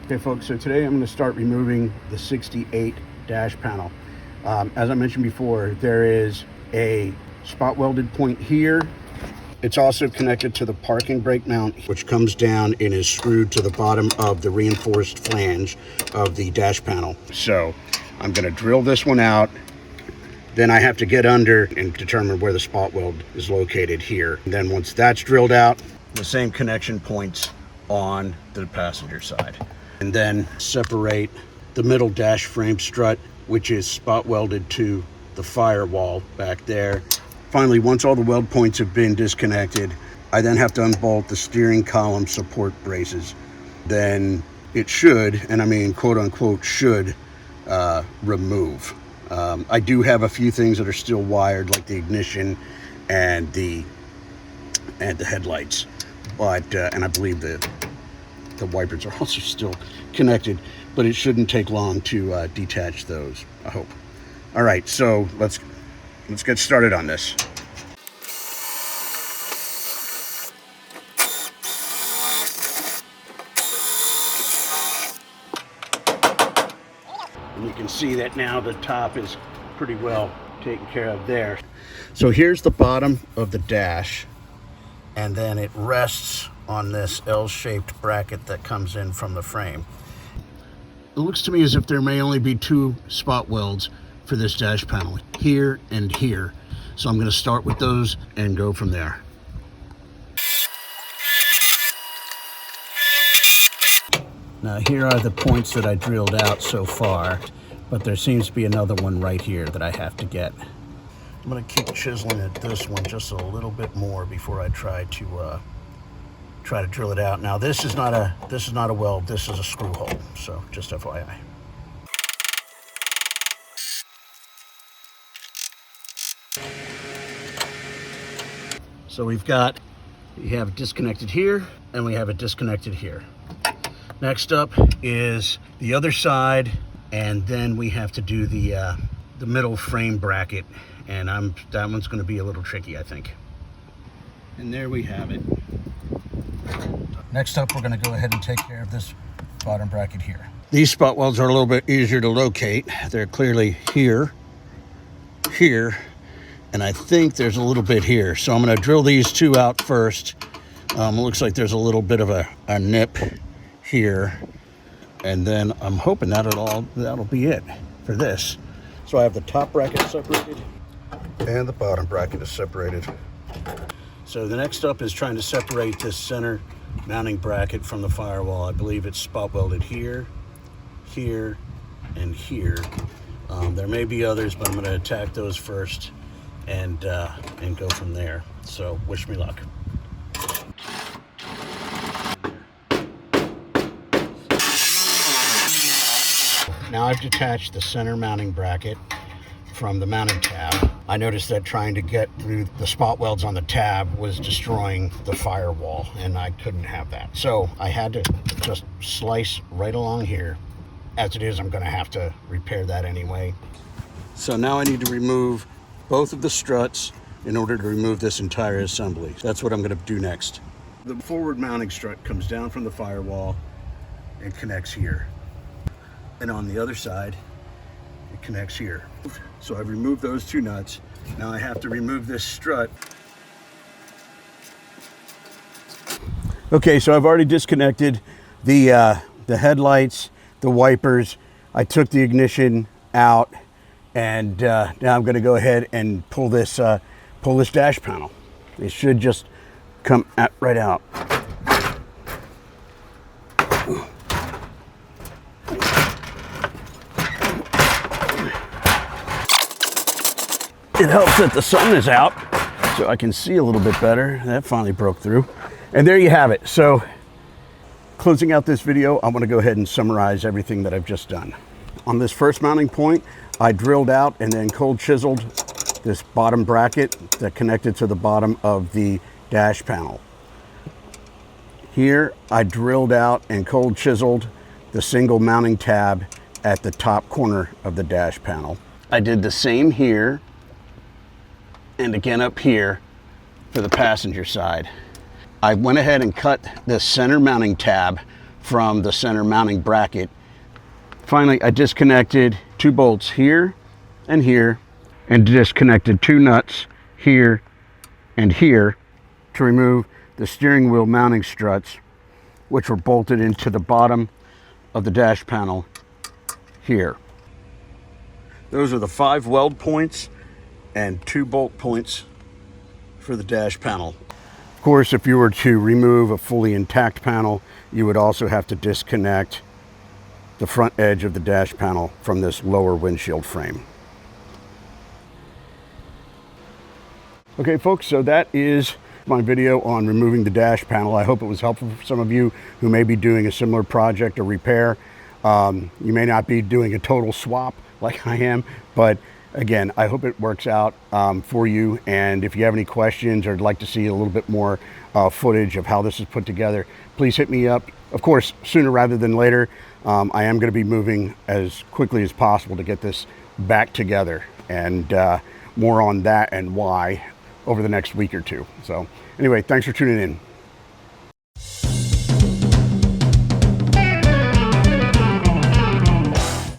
Okay folks, so today I'm going to start removing the 68 dash panel. As I mentioned before, there is a spot welded point here. It's also connected to the parking brake mount, which comes down and is screwed to the bottom of the reinforced flange of the dash panel. So I'm going to drill this one out. Then I have to get under and determine where the spot weld is located here. And then once that's drilled out, the same connection points on the passenger side. And then separate the middle dash frame strut, which is spot welded to the firewall back there. Finally, once all the weld points have been disconnected, I then have to unbolt the steering column support braces. Then it should, and I mean quote unquote should, remove. I do have a few things that are still wired, like the ignition and the headlights, but and I believe the wipers are also still connected, but it shouldn't take long to detach those, I hope. All right, so let's get started on this. And you can see that now the top is pretty well taken care of there. So here's the bottom of the dash, and then it rests on this L-shaped bracket that comes in from the frame. It looks to me as if there may only be two spot welds for this dash panel, here and here. So I'm going to start with those and go from there. Now here are the points that I drilled out so far, but there seems to be another one right here that I have to get. I'm going to keep chiseling at this one just a little bit more before I try to drill it out. Now this is not a weld, this is a screw hole, so just FYI. So we have it disconnected here and we have it disconnected here. Next up is the other side, and then we have to do the middle frame bracket, and that one's going to be a little tricky, I think. And there we have it. Next up, we're going to go ahead and take care of this bottom bracket here. These spot welds are a little bit easier to locate. They're clearly here, and I think there's a little bit here. So I'm going to drill these two out first. It looks like there's a little bit of a nip here, and then I'm hoping that'll be it for this. So I have the top bracket separated, and the bottom bracket is separated. So the next up is trying to separate this center mounting bracket from the firewall. I believe it's spot welded here, here, and here. There may be others, but I'm going to attack those first and go from there. So wish me luck. Now I've detached the center mounting bracket from the mounting tab. I noticed that trying to get through the spot welds on the tab was destroying the firewall, and I couldn't have that. So I had to just slice right along here. As it is, I'm going to have to repair that anyway. So now I need to remove both of the struts in order to remove this entire assembly. That's what I'm going to do next. The forward mounting strut comes down from the firewall and connects here. And on the other side, it connects here. So I've removed those two nuts. Now I have to remove this strut. Okay, so I've already disconnected the headlights, the wipers. I took the ignition out, and now I'm going to go ahead and pull this dash panel. It should just come right out. It helps that the sun is out, so I can see a little bit better. That finally broke through. And there you have it. So closing out this video, I want to go ahead and summarize everything that I've just done. On this first mounting point, I drilled out and then cold chiseled this bottom bracket that connected to the bottom of the dash panel. Here, I drilled out and cold chiseled the single mounting tab at the top corner of the dash panel. I did the same here and again up here for the passenger side. I went ahead and cut the center mounting tab from the center mounting bracket. Finally, I disconnected 2 bolts here and here, and disconnected 2 nuts here and here to remove the steering wheel mounting struts, which were bolted into the bottom of the dash panel here. Those are the 5 weld points and 2 bolt points for the dash panel. Of course, if you were to remove a fully intact panel, you would also have to disconnect the front edge of the dash panel from this lower windshield frame. Okay folks, so that is my video on removing the dash panel. I hope it was helpful for some of you who may be doing a similar project or repair. You may not be doing a total swap like I am, but again, I hope it works out for you. And if you have any questions or would like to see a little bit more footage of how this is put together, please hit me up. Of course, sooner rather than later. I am going to be moving as quickly as possible to get this back together, and more on that and why over the next week or two. So anyway, thanks for tuning in.